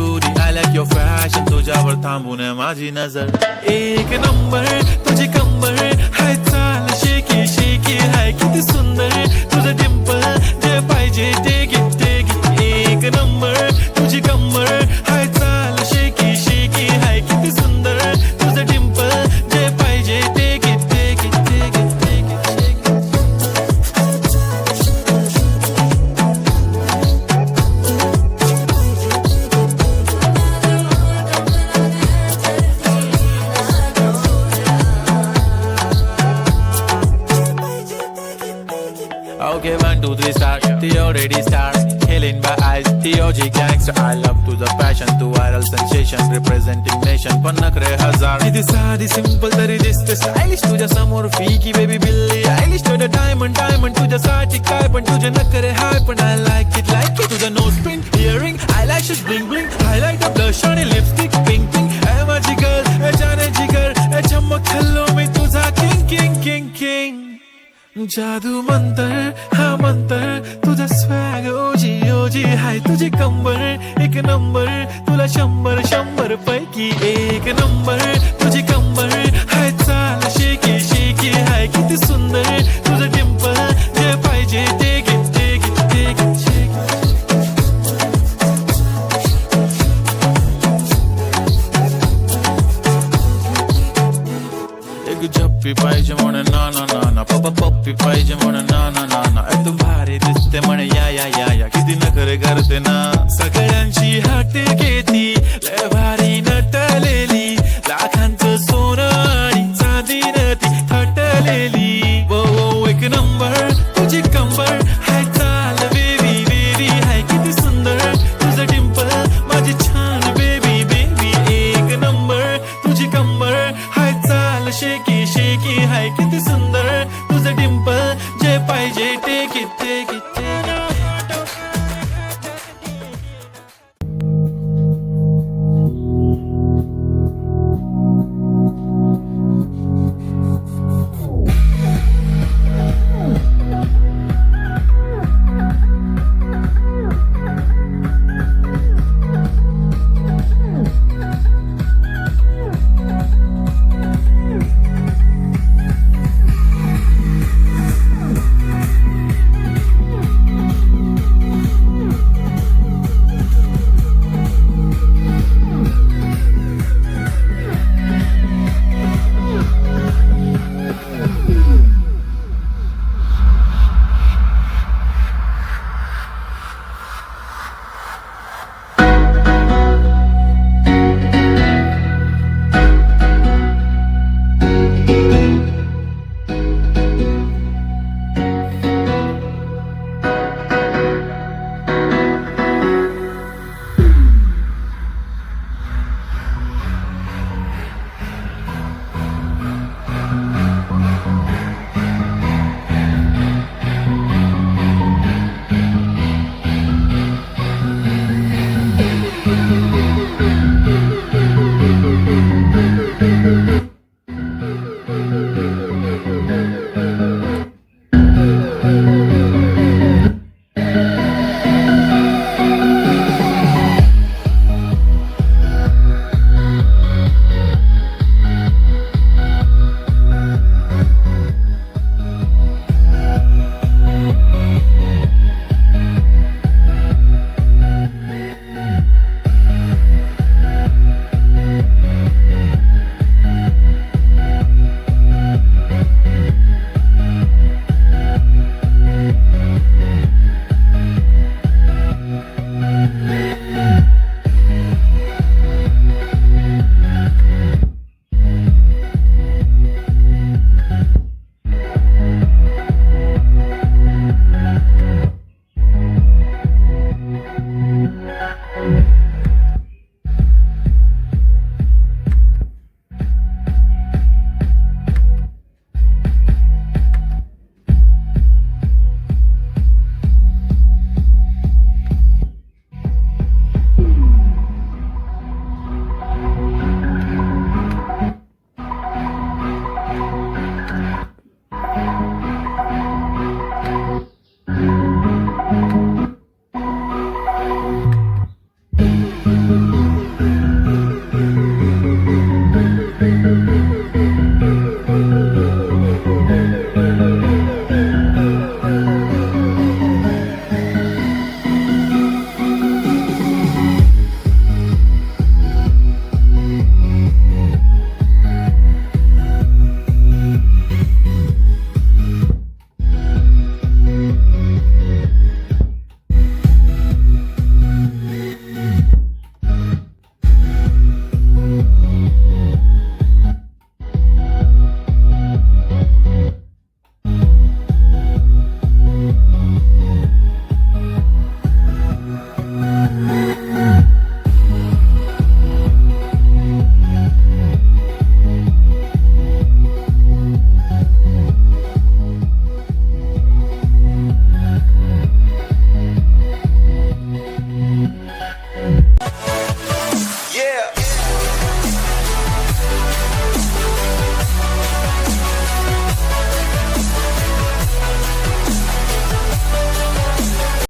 beauty, I like your fashion. तुझ्यावर थांबून माझी नजर. एक नंबर तुझी कंबर हाय, चाल शेकी शेकी हाय, किती सुंदर तुझं डिंपल, जे पाहिजे ते घे ते घे. एक नंबर तुझी कंबर हाय, चाल शेकी शेकी हाय, किती सुंदर तुझं डिंपल, जे पाहिजे ते घे ते घे ते घे ते घे. Okay, 1, 2, 3 start. The already start. Killing by eyes. The OG gangster. I love to the passion, to viral sensation, representing nation. पण नखरे हजार. किती साधी simple तरी दिसते stylish. तुझ्या समोर फीकी baby बिल्ली आयलिश. तुझं diamond diamond तुझ्यासाठी काय पण तुझे नखरे हाय, पण I like it like it. तुझं nose pin, earring, eyelashes bling bling, highlighter, blush आणि lipstick pink pink. ए माझी girl, ए जाने जिगर, ए चमक छल्लो मी तुझा king king king king. जादू मंतर हा मंतर, तुझा स्वॅग ओजी ओजी हाय, तुझी कंबर एक नंबर, तुला 100 100 पैकी एक नंबर. तुझी कंबर हाय, चाल शेकी शेकी हाय, किती सुंदर तुझं डिंपल, जे पाहिजे ते घे ते घे ते घे. एक झप्पी पाहिजे म्हणून ना ना ना ना, पप्पा पप्पी पाहिजे म्हणून